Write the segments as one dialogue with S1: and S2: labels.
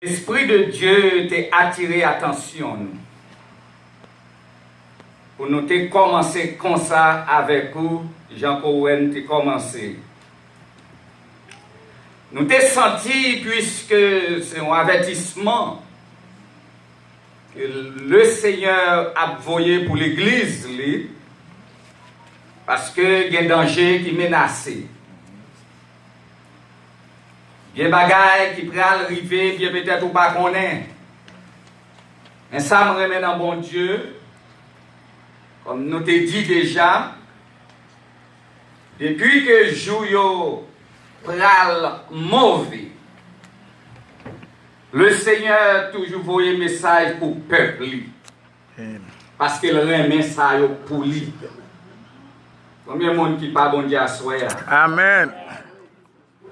S1: L'Esprit de Dieu t'a attiré attention pour nous te commencer comme ça avec vous, Jean Cohen t'a commencé. Nous t'ai senti, puisque c'est un avertissement que le Seigneur a envoyé pour l'Église, parce qu'il y a un danger qui menace. Il y a des bagailles qui pourraient arriver, bien peut-être ou pas qu'on est. Mais ça me remet dans bon Dieu, comme nous t'ai dit déjà, depuis que Jouyo pral mauvais, le Seigneur toujours voyé un message pour le peuple. Parce qu'il remet ça pour lui. Combien de monde qui pas bon Dieu à soi?
S2: Amen.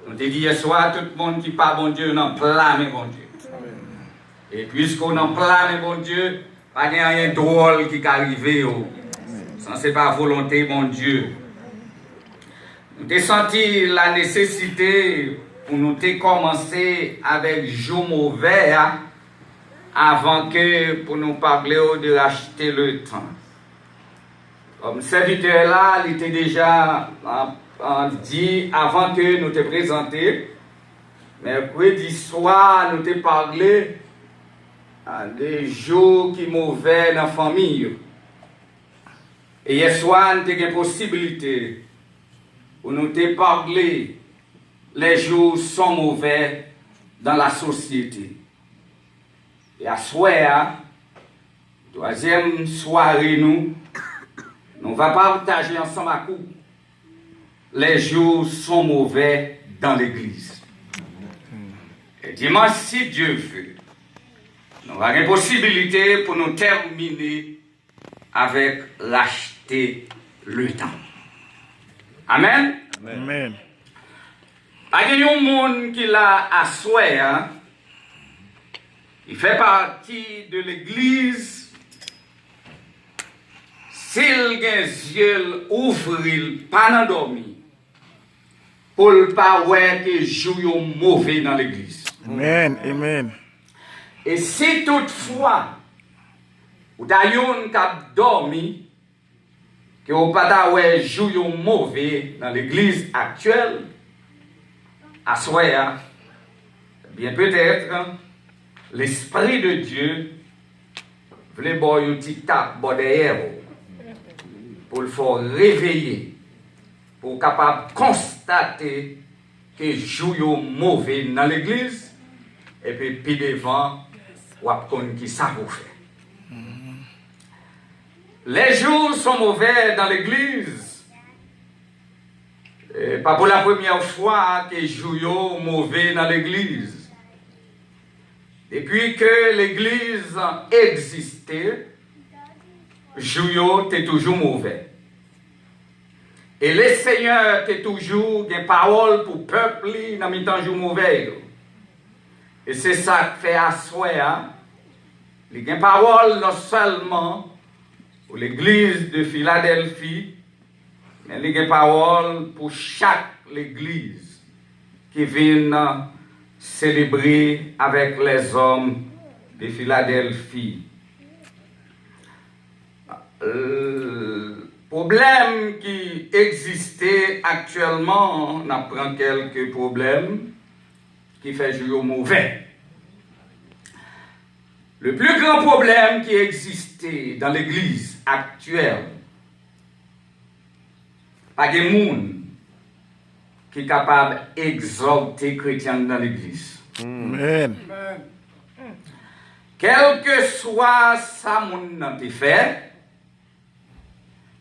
S1: On te dit hier soir, tout le monde qui pas bon Dieu, non blâme bon Dieu. Et puisqu'on en blâme bon Dieu, pas de rien drôle qui arrive. Ça c'est pas volonté bon Dieu. Nous avons senti la nécessité pour nous commencer avec jour mauvais avant que pour nous parler de racheter le temps. Comme serviteur là, il était déjà dit avant que nous te présenter, mercredi soir, nous te parlé des jours qui mauvais dans la famille. Et hier soir, nous avons une possibilité pour nous te parler les jours sont mauvais dans la société. Et à soir, troisième soirée, nous allons partager ensemble à coup. Les jours sont mauvais dans l'église. Et dimanche, si Dieu veut, nous avons une possibilité pour nous terminer avec racheter le temps. Amen.
S2: Amen.
S1: Il y a un monde qui l'a assoé, il fait partie de l'église. S'il a les yeux ouverts, pas endormi, pour ne pas voir que joue mauvais dans l'église.
S2: Amen. Amen.
S1: Et si toutefois, vous avez un qui a dormi, que vous n'avez pas joue mauvais dans l'église actuelle, à soi, bien peut-être, l'Esprit de Dieu voulait boire un petit tape derrière pour le faire réveiller, pour capable constater que joue mauvais dans l'église, et puis devant, ou apprendre qui ça vous fait. Les jours sont mauvais dans l'église. Pas pour la première fois que joue mauvais dans l'église. Depuis que l'église existait, joue était toujours mauvais. Et le Seigneur était toujours des paroles pour le peuple dans le temps jour mauvais. Et c'est ça que fait asseoir. Il y a des paroles non seulement pour l'église de Philadelphie, mais il y a des paroles pour chaque église qui vient célébrer avec les hommes de Philadelphie. Le problème qui existait actuellement, on apprend quelques problèmes qui font jouer au mauvais. Le plus grand problème qui existait dans l'église actuelle, pas de monde qui est capable d'exalter les chrétiens dans l'église.
S2: Amen.
S1: Quel que soit ça monde n'a fait,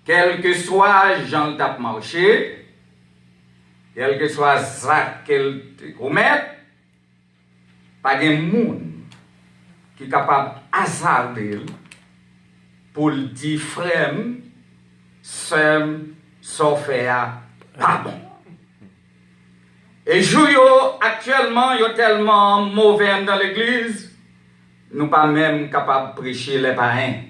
S1: quel que soit Jean t'a marché, quel que soit Zach qu'elle commet, pas de monde qui est capable hasarder pour le dire frère, sœur, sans faire pas bon. Et jouyo actuellement, yo tellement mauvais dans l'église, nous pas même capables de prêcher les païens.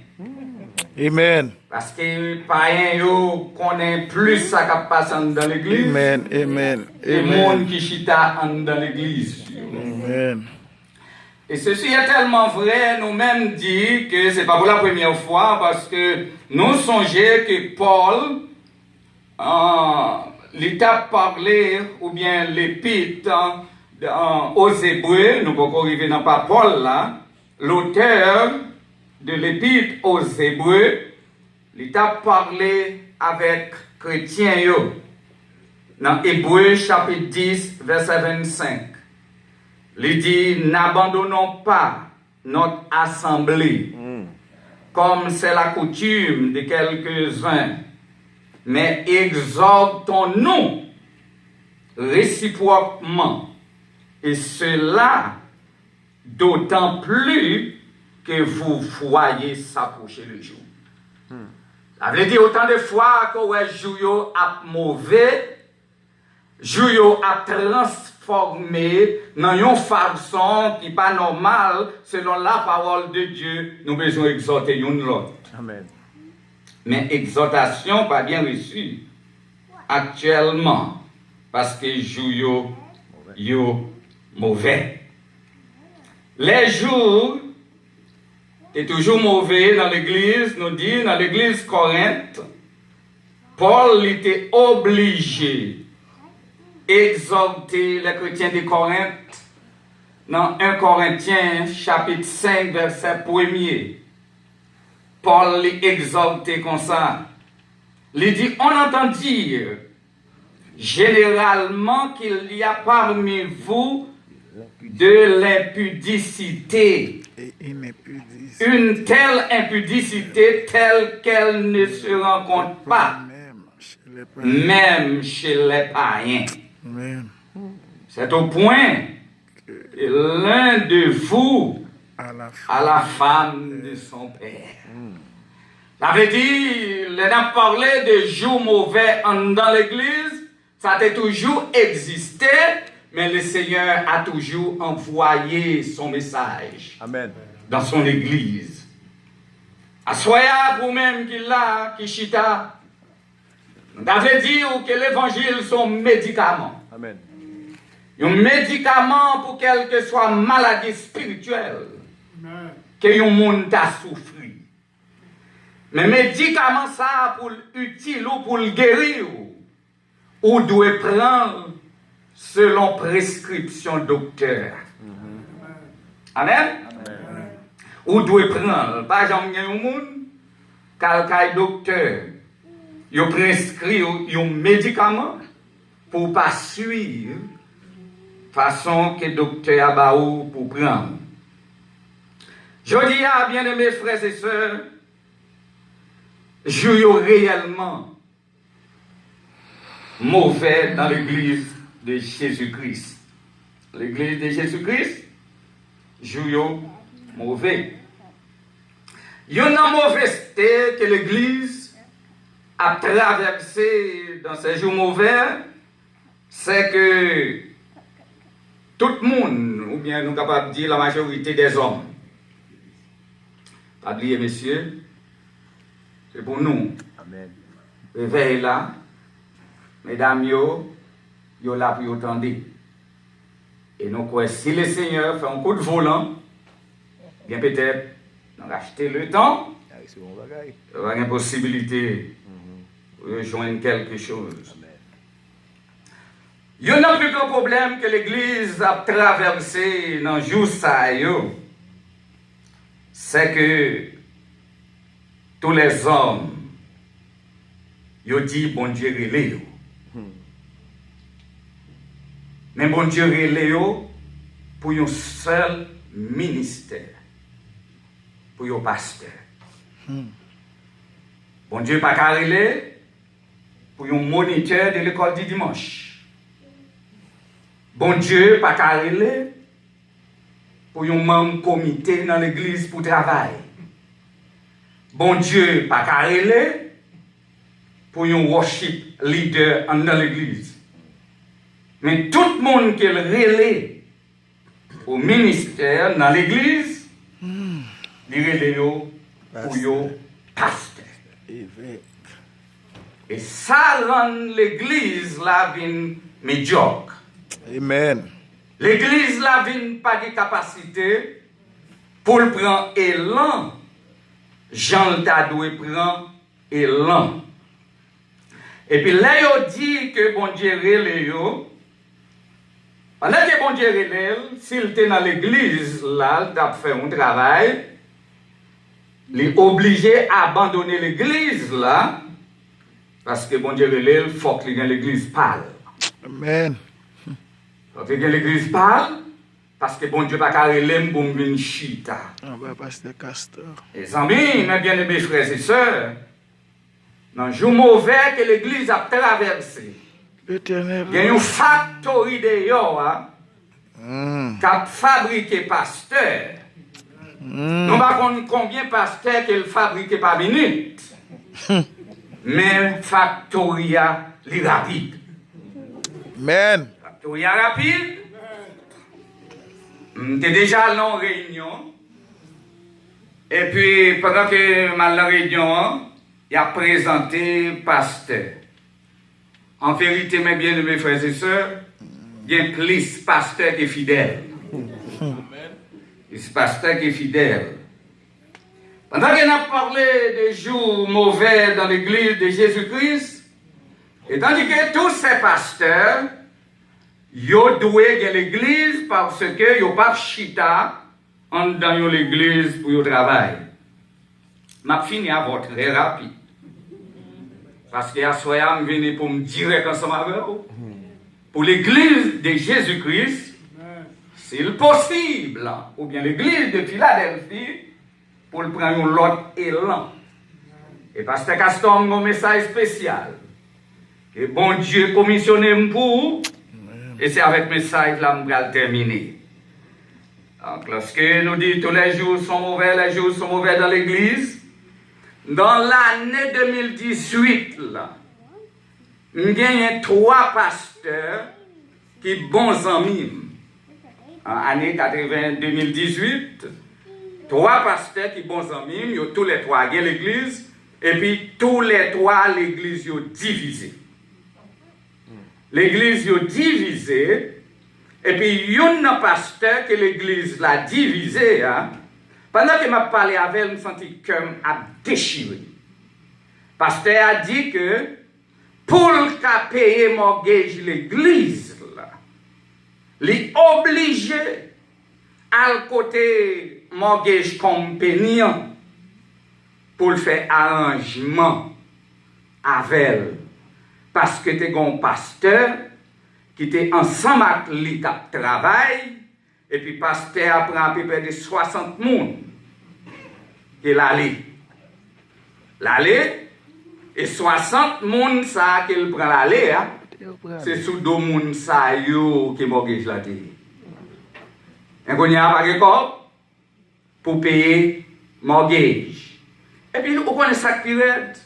S2: Amen.
S1: Parce que les païens yo connaissent plus ça qui passe dans l'église.
S2: Amen. Amen.
S1: Et
S2: Amen.
S1: monde qui chita dans l'église.
S2: Amen.
S1: Et ceci est tellement vrai, nous-mêmes dit que c'est pas pour la première fois, parce que nous songeons que Paul, l'état parlé, ou bien l'épître aux Hébreux, nous pouvons arriver dans pas Paul là, l'auteur de l'épître aux Hébreux, l'état parlé avec chrétiens, dans Hébreux chapitre 10, verset 25. Il dit, n'abandonnons pas notre assemblée, comme c'est la coutume de quelques-uns, mais exhortons-nous réciproquement, et cela d'autant plus que vous voyez s'approcher le jour. Ça veut dire autant de fois que ouais, jour a mauvais, jour a transformé dans une façon qui n'est pas normale, selon la parole de Dieu, nous besoin exhorter l'autre.
S3: Amen.
S1: Mais exhortation pas bien reçue actuellement, parce que jour yo mauvais. Les jours est toujours mauvais dans l'église, nous dit dans l'église Corinthe, Paul était obligé d'exhorter les chrétiens de Corinthe dans 1 Corinthiens chapitre 5 verset 1er. Paul l'exhortait comme ça. Il dit, on entend dire généralement qu'il y a parmi vous de l'impudicité. Une telle impudicité telle qu'elle ne se rencontre pas, même chez les païens. C'est au point que l'un de vous a la femme de son père. Ça veut dire, on a parlé de jours mauvais dans l'église, ça a toujours existé, mais le Seigneur a toujours envoyé son message.
S3: Amen.
S1: Dans son église. Assoya pour même qu'il a, qui chita. Ça veut dire que l'évangile sont médicaments.
S3: Amen.
S1: Un médicament pour quelle que soit maladie spirituelle que un monde a souffert. Mais médicament ça pour utile ou pour le guérir, ou doit prendre selon prescription docteur. Amen. Ou doit prendre, pas jamais un monde, quelqu'un docteur, il prescrit un médicament pour pas suivre façon que docteur a baou pour prendre. Je dis à bien-aimés frères et sœurs, je réellement mauvais dans l'église de Jésus-Christ. L'église de Jésus-Christ, je mauvais. Il y a une mauvaiseté que l'église a traversé dans ces jours mauvais, c'est que tout le monde, ou bien nous sommes capables de dire la majorité des hommes, pas oublier, messieurs, c'est pour nous.
S3: Amen.
S1: Réveille là, mesdames, yo là pour vous entendre. Et nous croyons, si le Seigneur fait un coup de volant, bien peut-être, nous racheter le temps, il y aura une possibilité de rejoindre quelque chose. Il y a un plus grand problème que l'Église a traversé dans le jour ça, c'est que tous les hommes, ils disent bon Dieu relève. Mais bon Dieu relève pour un seul ministère, pour un pasteur. Bon Dieu pas carré pour un moniteur de l'école du dimanche. Bon Dieu pas carré pour un membre comité dans l'église pour travailler. Bon Dieu pas carré pour un worship leader dans l'église. Mais tout le monde qui est relais au ministère dans l'église, il relais pour un pasteur. Et ça rend l'église la vie médiocre.
S2: Amen.
S1: L'église là vient pas de capacité pour le prendre élan. Jean t'a doué prend élan. Et puis là, il dit que bon Dieu relève yo. Pendant que bon Dieu relève, s'il était dans l'église là, il a fait un travail, il est obligé d'abandonner l'église là, parce que bon Dieu relève, il faut que l'église parle.
S2: Amen.
S1: Faut que l'église parle, parce que bon Dieu pas qu'à relève pour venir chita.
S2: Ah bah, pasteur Castor.
S1: Les amis, mes bien-aimés frères et sœurs, dans le jour mauvais que l'église a traversé,
S2: L'éternel.
S1: il y a une factory de yo, qui a fabriqué pasteur. Nous ne savons pas combien de pasteurs qu'il fabrique par minute. Mais factory a li rapide.
S2: Amen.
S1: Factory a rapide. J'étais déjà dans la réunion. Et puis, pendant que je suis dans la réunion, il a présenté pasteur. En vérité, mes bien-aimés frères et sœurs, il y a plus pasteur qui est fidèle. C'est pasteur qui est fidèle. Pendant qu'on a parlé des jours mauvais dans l'église de Jésus-Christ, et tandis que tous ces pasteurs, ils ont doué l'église parce que ils n'ont pas chita dans l'église pour le travail. Je finis à votre très rapide. Parce que à soir, je viens pour me dire ensemble avec vous. Pour l'église de Jésus-Christ, s'il possible, ou bien l'église de Philadelphie, pour prendre l'autre élan. Et pasteur Castor a un message spécial. Que bon Dieu commissionné pour, et c'est avec ce message là que je vais terminer. Donc, lorsque nous disons tous les jours sont mauvais dans l'église, dans l'année 2018, là, il y a 3 pasteurs qui sont bons amis. En l'année 2018, 3 pasteurs qui sont bons amis, ils ont tous les 3 dans l'église, et puis tous les 3, l'église est divisée. L'église est divisée, et puis il y a un pasteur que l'église l'a divisé. Hein, pendant que je parlais avec elle, je me sentis comme à déchirer. Le pasteur a dit que pour payer mortgage l'église, il est obligé à côté mortgage compagnie pour faire arrangement avec elle. Parce que tu es un pasteur qui était ensemble avec lui qui travaille, et puis le pasteur apprend à peu près de 60 personnes qui l'allait. L'aller, et 60 personnes ça qu'il prend l'aller, hein, c'est sous 2 personnes ça qui mortgage la télé. Et qu'on y a pas de corps pour payer mortgage. Et puis, vous connaissez ça qui est.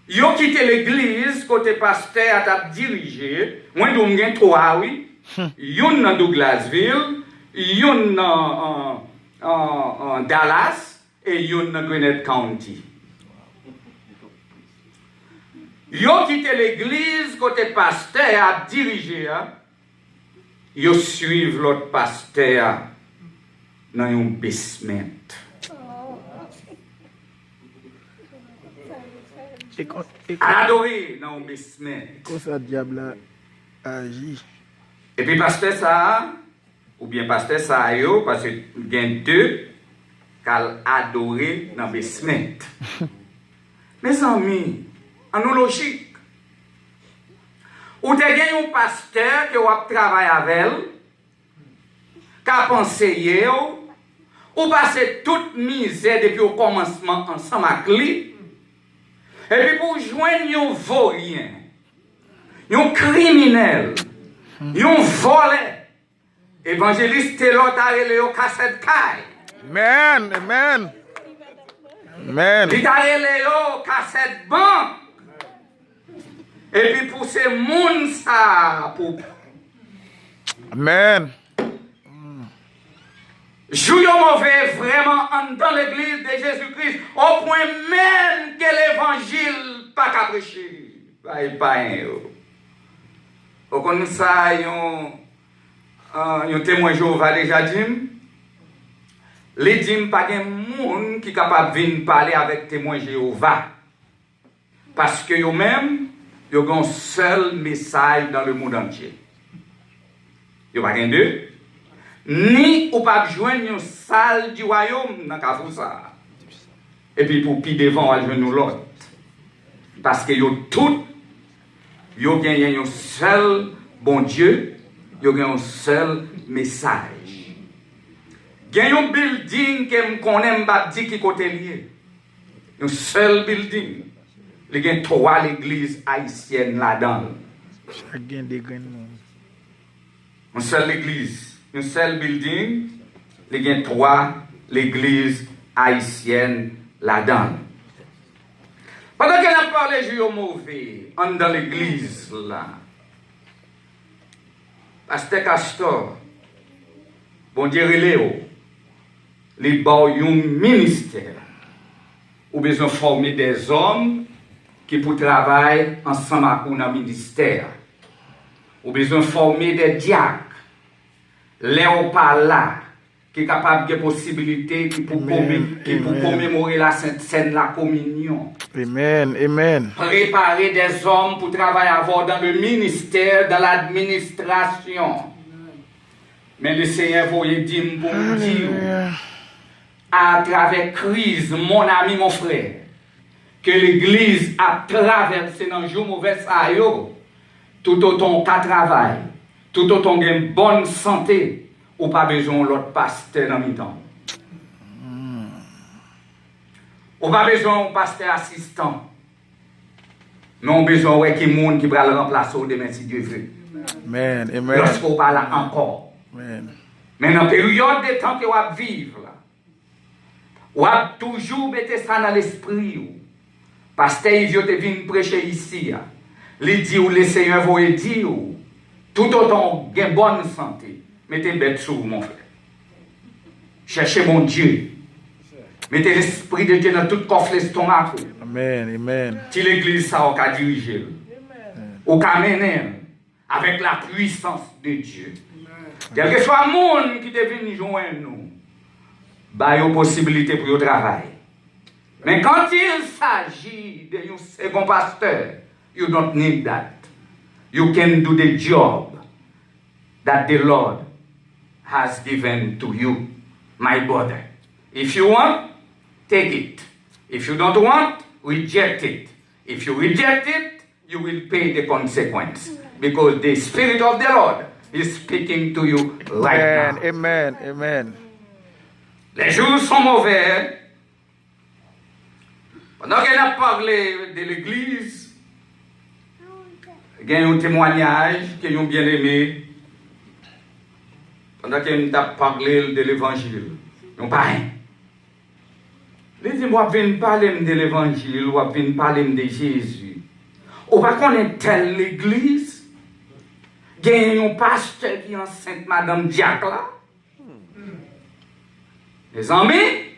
S1: Ils ont quitté l'église, côté pasteur a dirigé. Moi, je suis 3, oui. Yon dans Douglasville, yon dans Dallas, et yon dans Gwinnett County. Ils ont quitté l'église, côté pasteur a dirigé. Ils suivent l'autre pasteur dans un basement. Adoré dans un basement.
S2: Comment ça diable agit?
S1: Et puis pasteur ça, ou bien pasteur ça, parce qu'il y a 2 qui ont adoré dans le basement. Mes amis, en logique, ou tu as un pasteur qui a travaillé avec elle, qui a pensé, ou passé toute misère depuis le commencement ensemble avec lui, et puis pour joindre un vaurien, un criminel, un voleur, évangéliste l'autre a relé au cassette caille.
S2: Amen. Amen. Amen.
S1: Il a relé au cassette banque. Et puis pour ces moun ça, pour
S2: Amen.
S1: jouer mauvais vraiment dans l'église de Jésus-Christ, au point même que l'évangile pas qu'à prêcher. Pas un. Au comme ça, un témoin Jéhovah déjà dit, les dit pas de monde qui est capable de venir parler avec témoin Jéhovah. Parce que eux-mêmes, ils ont un seul message dans le monde entier. Ils n'ont pas de deux. Ni ou pas joindre une salle du royaume dans le ça. Et puis pour plus devant, on va joindre l'autre. Parce que yo tout, yo gagne un seul bon Dieu, yo gagne un seul message. Gagne un building que me connais pas dit qui côté lié. Un seul building. Il y a 3 églises haïtiennes là-dedans. Une seule église, un seul building, il y a 3 églises haïtiennes là-dedans. Pendant qu'elle a parlé de mauvais, dans l'église là, Pasteur Castor, bon Dieu, les bas un ministère, ou besoin de former des hommes qui pour travailler ensemble avec nous dans le ministère. Ou besoin de former des diacres, les ou pas là, qui est capable de possibilités qui pour commémorer la Sainte Seine, la communion.
S2: Amen, amen.
S1: Préparer des hommes pour travailler avant dans le ministère, dans l'administration. Mais le Seigneur voulait dire pour vous dire, à travers crise, mon ami, mon frère, que l'Église a traversé dans le jour mauvais ça, tout autant qu'à travail, tout autant qu'il y a une bonne santé, ou pas besoin de l'autre pasteur dans le temps. Ou pas besoin de pasteur assistant. Mais on a besoin de quelqu'un qui va le remplacer demain si Dieu veut.
S2: Amen, amen.
S1: Lorsqu'on parle encore.
S2: Amen.
S1: Mais dans la période de temps que vous vivre, vous avez toujours mettre ça dans l'esprit. Pasteur Yvio te vient prêcher ici. Il dit, le Seigneur vous dire, tout autant gain bonne santé, mettez bête sur mon frère. Cherchez mon Dieu. Mettez l'esprit de Dieu dans tout coffre l'estomac.
S2: Amen, amen.
S1: Si l'église ça on a dirigé, on a mené avec la puissance de Dieu. Quel que soit le monde qui devine joindre nous, il y a une possibilité pour le travail. Mais quand il s'agit de un second pasteur, you don't need that. You can do the job that the Lord has given to you, my brother. If you want, take it. If you don't want, reject it. If you reject it, you will pay the consequence. Because the Spirit of the Lord is speaking to you right now.
S2: Amen, amen.
S1: Les jours sont mauvais. Pendant qu'elle a parlé de l'église, il y a un témoignage qu'ils ont bien aimé. Pendant qu'elle a parlé de l'évangile, ils n'ont pas rien. Ils disent, moi, je viens parler de l'évangile, je viens parler de Jésus. On va connaître telle l'église. Il y a un pasteur qui est enceinte, Madame Diac là. Les amis,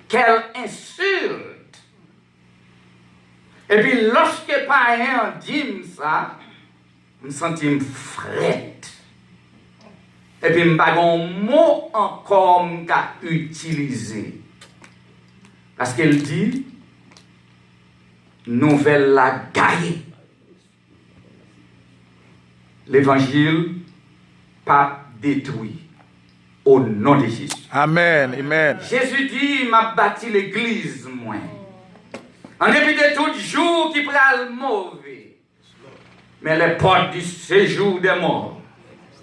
S1: quelle insulte! Et puis, lorsque païen dit ça, je me sens frette. Et puis, je n'ai pas un mot encore qu'à utiliser. Parce qu'elle dit, nouvelle la gagne. L'évangile pas détruit. Au nom de Jésus.
S2: Amen, amen.
S1: Jésus dit, il m'a bâti l'église, moi. En dépit de tout jour qui prend mauvais. Mais les portes du séjour des morts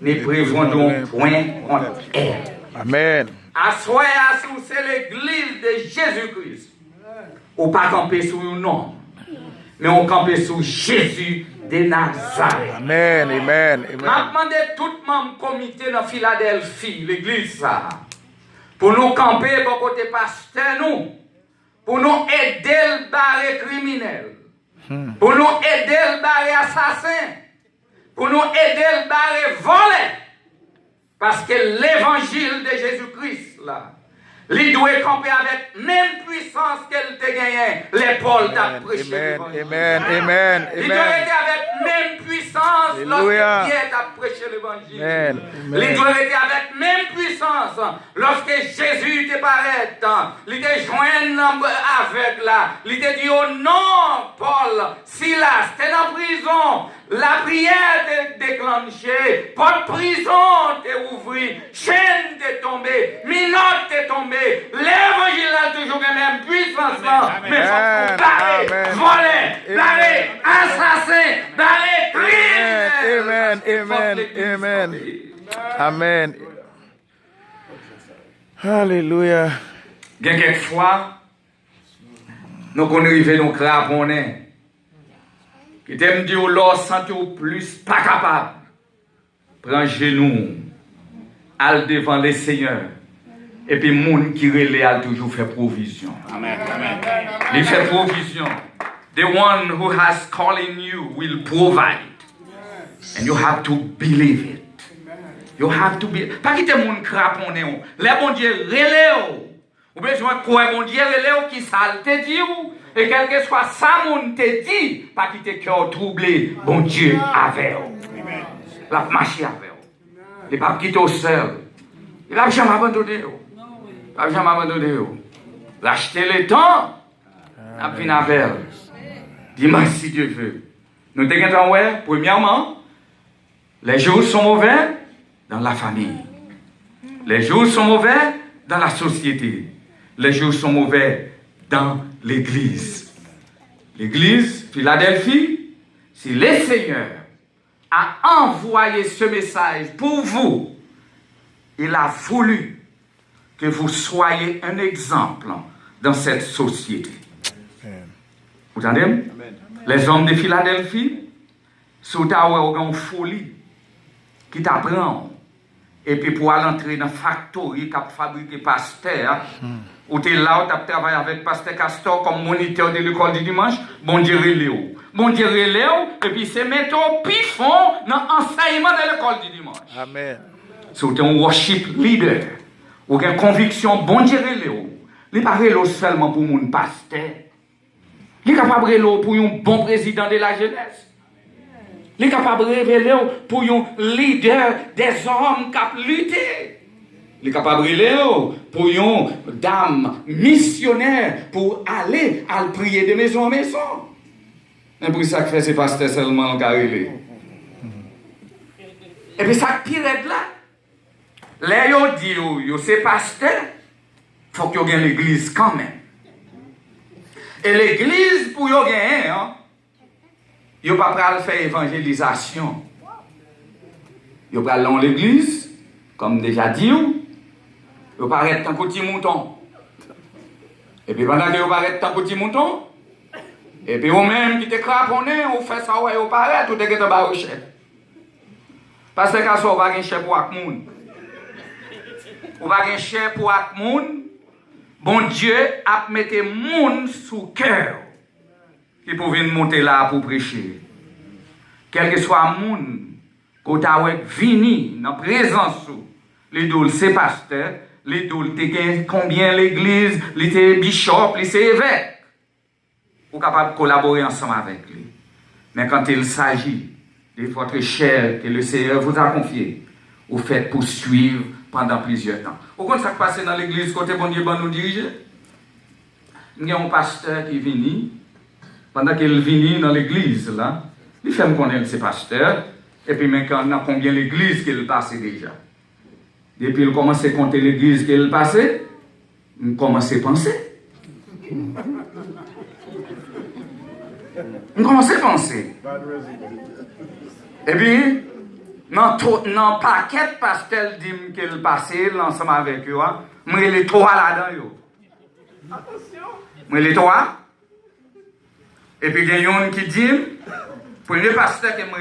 S1: ne prévaudront point contre elle.
S2: Amen.
S1: Assoyez sur c'est l'église de Jésus-Christ. On pas camper sur un nom, mais on camper sur Jésus de Nazareth.
S2: Amen, amen,
S1: Je
S2: amen.
S1: demande tout le membre comité dans Philadelphie, l'église ça, pour nous camper pour côté pasteur nous, pour nous aider le barré criminel, pour nous aider le barré assassin, pour nous aider le barré volé, parce que l'évangile de Jésus-Christ là, Il doit camper avec même puissance qu'elle te gagne. L'épaule t'a prêché.
S2: Amen. Amen.
S1: Il doit être avec même puissance
S2: Alléluia.
S1: lorsque Pierre t'a prêché l'évangile.
S2: Amen.
S1: Il doit être avec même puissance lorsque Jésus te paraît. Il te joint avec là. Il te dit oh non, Paul, Silas, t'es en prison. La prière t'est déclenchée. Porte prison t'est ouvrie. Chaîne t'est tombée. Minote t'est tombée. L'évangile a toujours la même puissance. Mais il faut barrer, voler, barrer, assassin, barrer, crier.
S2: Amen. Amen. Amen. Amen. Alléluia.
S1: Quelquefois, nous qu'on arrive donc craponner. Qui t'aime dire l'or santé au plus pas capable. Prends genou, al devant les seigneurs. Et puis moun qui relève a toujours fait provision.
S3: Amen. Amen.
S1: Il fait provision. The one who has calling you will provide. And you have to believe it. You have to be. Pas quitter moun craponner. Les bon Dieu relève. Ou besoin quoi bon Dieu relève qui ça te dit ou et quel que soit ça moun te dit, pas quitter cœur troublé, bon Dieu avec vous. La marcher avec vous. Il pas quitter au seul. Il a jamais abandonné vous. Il a jamais abandonné vous. L'acheter le temps. A fin avec. Dimanche si Dieu veut. Nous te ouais, premièrement, les jours sont mauvais dans la famille. Les jours sont mauvais dans la société. Les jours sont mauvais dans l'église. L'église, Philadelphie, si le Seigneur a envoyé ce message pour vous, il a voulu que vous soyez un exemple dans cette société. Vous entendez? Les hommes de Philadelphie, sont une folie qui t'apprend. Et puis pour aller entrer dans la factory qui a fabriqué pasteur, ou tu es là, où tu as travaillé avec pasteur Castor comme moniteur de l'école du dimanche, bon Dieu relève. Bon Dieu relève, et puis c'est mettre au pifon dans l'enseignement de l'école du dimanche.
S2: Amen.
S1: Si tu es un worship leader, ou une conviction, bon Dieu relève. Il n'est pas relève seulement pour mon pasteur. Il est capable de relève pour un bon président de la jeunesse. Il est capable de révéler pour un leader des hommes qui ont lutté. Il est capable de révéler pour une dame missionnaire pour aller à prier de maison en maison. Mais pour ça que fait ces pasteurs seulement en carré. Et puis ça pire est là. Là, yo dit yo c'est pasteur, il faut que yo gagne l'église quand même. Et l'église pour yo gagner, hein, yo pas pral faire évangélisation. Yo pral dans l'église, comme déjà dit, yo paraît tant petit mouton. Et puis pendant que yo paraît tant petit mouton, et puis vous-même qui te craponné, vous fait ça ouais, vous paraît tout est que te ba chef. Parce que quand on va gagner chef pour akmoun. On va gagner chef pour akmoun. Bon Dieu a mis moun sous cœur qui pour venir monter là pour prêcher. Quel que soit moun, quand tu as vini dans la présence, l'idole c'est pasteur, l'idole c'est combien l'église, c'est bishop, c'est évêque. Vous êtes capable de collaborer ensemble avec lui. Mais quand il s'agit de votre chair que le Seigneur vous a confiée, vous faites poursuivre pendant plusieurs temps. Vous comprenez ce qui passe dans l'église côté bon Dieu nous diriger? Il y a un pasteur qui vient, pendant qu'il vient dans l'église, là, il fait me connaître ses pasteurs, et puis maintenant, on a combien l'église qu'il passait déjà. Depuis qu'il commence à compter l'église qu'il passait, il commence à penser. On commence à penser. Et puis, dans le paquet de pastels qu'il passait ensemble avec eux, moi, les trois là-dedans. Attention. Moi, les trois. Et puis, il y a un qui dit, pour les pasteurs qui me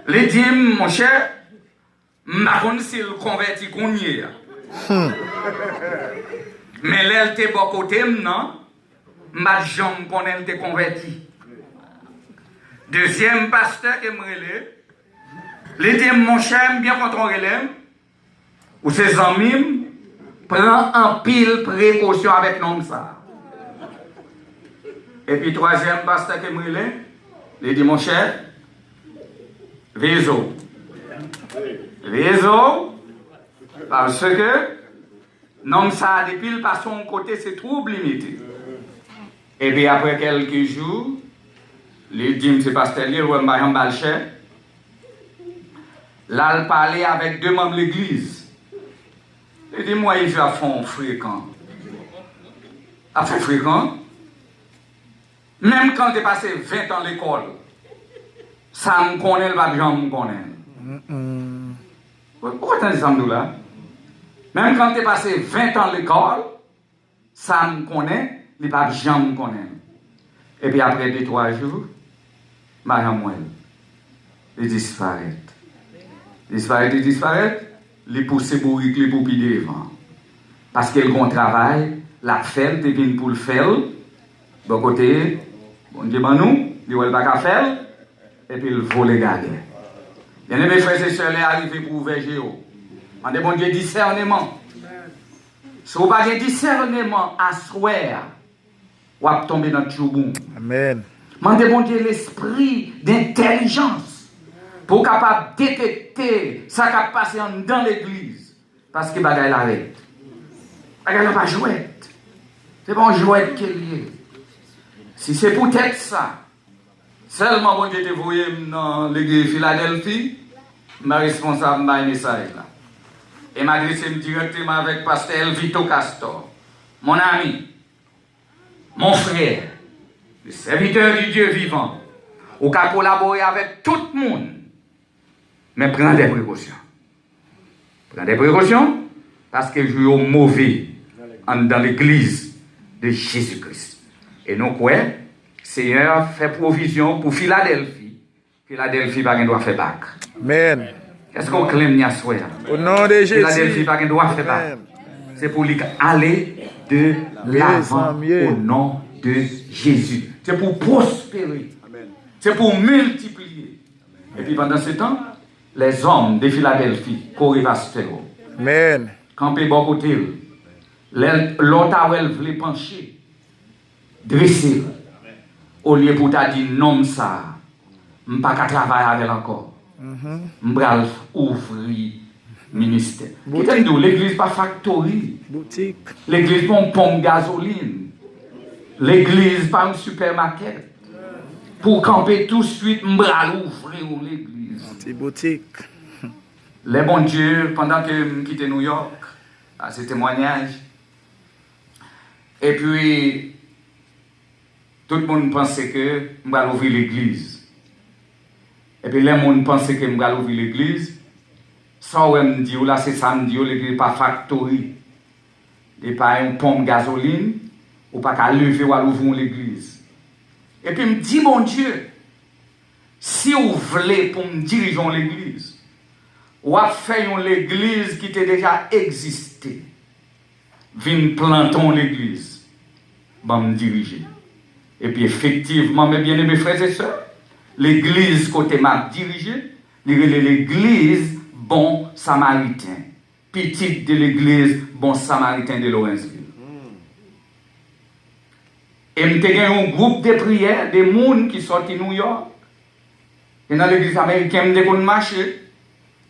S1: les dit, mon cher, je ne sais pas si il converti qu'on y est. Mais là, elle était bon côté, non? Je ne sais pas si elle converti. Deuxième pasteur qui me dit, mon cher, bien contrôlé, ou ses amis, prends en pile précaution avec l'homme ça. Et puis troisième pasteur qui me il dit mon cher, Vézo, parce que l'homme ça depuis par son côté c'est trouble limité. Et puis après quelques jours, il dit c'est pasteur lié ou un balcher. Là, il parlait avec deux membres de l'église. Il dit, moi, il fait à fond fréquent. À fond fréquent. Même quand tu es passé 20 ans à l'école, ça me connaît, le babjan me connaît. Pourquoi tu as dit ça, là? Même quand tu es passé 20 ans à l'école, ça me connaît, le babjan me connaît. Et puis après 2-3 jours, Mariam Mouel, il disparaît. Disparaître, les pousser bourriques, les poupilles devant. Parce qu'elle a un travail, la fait, et puis pour le faire, bon côté, bon Dieu, nous, il ne va pas faire, et puis il faut les garder. Bien aimé frères et sœurs, les arrivés pour ouvrir Géo. On a bon Dieu discernement. Si vous n'avez pas de discernement à souhait, vous allez tomber dans le choubou.
S2: Amen.
S1: Mandez bon Dieu l'esprit d'intelligence pour capable détecter ça qui a passé dans l'église. Parce que bagaille l'arrête. Bagaille n'a pas jouet. C'est bon jouet qui est lié. Si c'est peut-être ça, seulement bon Dieu te voyé dans l'église Philadelphie, ma responsable m'a message là. Et m'a adressé directement avec pasteur Elvito Castor, mon ami, mon frère, le serviteur du Dieu vivant, ou qui a collaboré avec tout le monde. Mais prends des précautions. Prends des précautions parce que je suis au mauvais dans l'église de Jésus-Christ. Et nous, quoi, Seigneur fait provision pour Philadelphie. Philadelphie, pas doit faire bac.
S2: Amen.
S1: Qu'est-ce qu'on clame à soi?
S2: Au nom de Jésus.
S1: Philadelphie, pas doit faire bac. C'est pour lui aller de l'avant au nom de Jésus. C'est pour prospérer. C'est pour multiplier. Et puis pendant ce temps, les hommes de Philadelphie, Corée Vastero,
S2: Amen.
S1: campé bon côté, l'autre voulait pencher, dresser, au lieu pour ta dire non ça, je ne peux pas travailler avec encore. Je vais ouvrir ministère. L'église pas factory.
S2: Boutique.
S1: L'église pas une pompe gasoline. L'église pas un supermarché. Pour camper tout de suite, je vais ouvrir l'église.
S2: C'est boutique.
S1: Les bons dieux, pendant que je quittais New York, à ce témoignage, et puis, tout le monde pensait que je vais ouvrir l'église. Et puis, les gens pensaient que je vais ouvrir l'église. Sans me dire, là, c'est samedi, l'église n'est pas factory. Il n'y a pas une pompe gasoline, ou pas qu'à lever ou à ouvrir l'église. Et puis, je me dis, mon Dieu, si vous voulez pour me diriger l'église, ou à faire l'église qui était déjà existé, vin planter l'église, va me diriger. Et puis effectivement, mes bien-aimés frères et sœurs, l'église côté m'a dirigé, l'église bon samaritain, petite de l'église bon samaritain de Lawrenceville. Et nous avons un groupe de prières, des gens qui sortent de New York. Et dans l'église américaine, nous avons marché.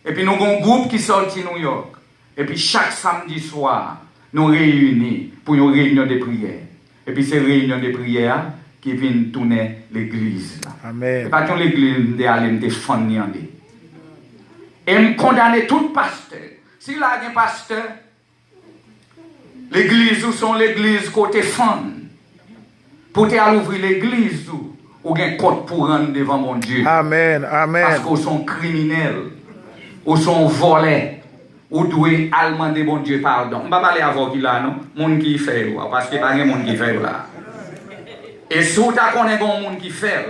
S1: Et puis nous avons un groupe qui sort de New York. Et puis chaque samedi soir, nous réunissons pour une réunion de prière. Et puis c'est réunion de prière qui vient tourner l'église.
S2: Amen.
S1: Et pas que l'église de aller me défendre. Et me condamner tout pasteur. Si là, il y a un pasteur, l'église où sont l'église côté femme. Pour aller ouvrir l'église ou un code pour rendre devant mon Dieu.
S2: Amen. Amen.
S1: Parce qu'ils sont criminels, ou sont volés, ou doivent demander mon Dieu pardon. Je ne vais pas parler avec qui là, non? Mon qui fait, parce qu'il n'y a pas de monde qui fait là. Et si vous connaissez un monde qui fait,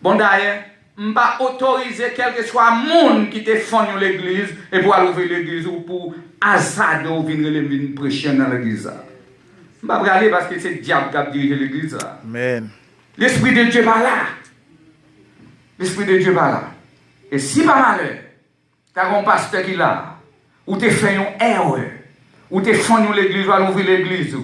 S1: bon d'ailleurs, je ne vais pas autoriser quel que soit le monde qui te fonde l'église et pour aller ouvrir l'église ou pour hasard ou venir prêcher dans l'église. Je ne vais pas aller parce que c'est le diable qui a dirigé l'église.
S2: Amen.
S1: L'Esprit de Dieu va là. L'Esprit de Dieu va là. Et si par malheur, tu as un pasteur qui est là, ou tu fait une erreur, Ou te fond l'église, ou à l'ouvrir l'église.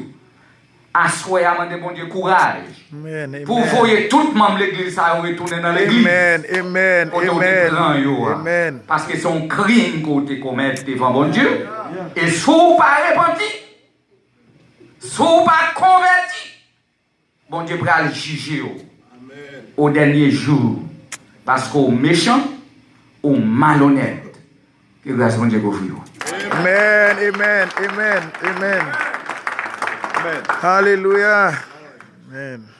S1: Assoyer à demander bon Dieu courage.
S2: Amen.
S1: Pour voyer tout le monde de l'église, ça va retourner dans l'église.
S2: Amen. Amen. Amen. Amen.
S1: Parce que c'est un crime qu'on te commet devant bon Dieu. Et si vous pas repenti, si vous pas converti, bon Dieu va le juger au dernier jour. Parce qu'au méchant, au malhonnête, que grâce bon Dieu vous.
S2: Amen. Amen. Amen. Amen. Hallelujah. Amen.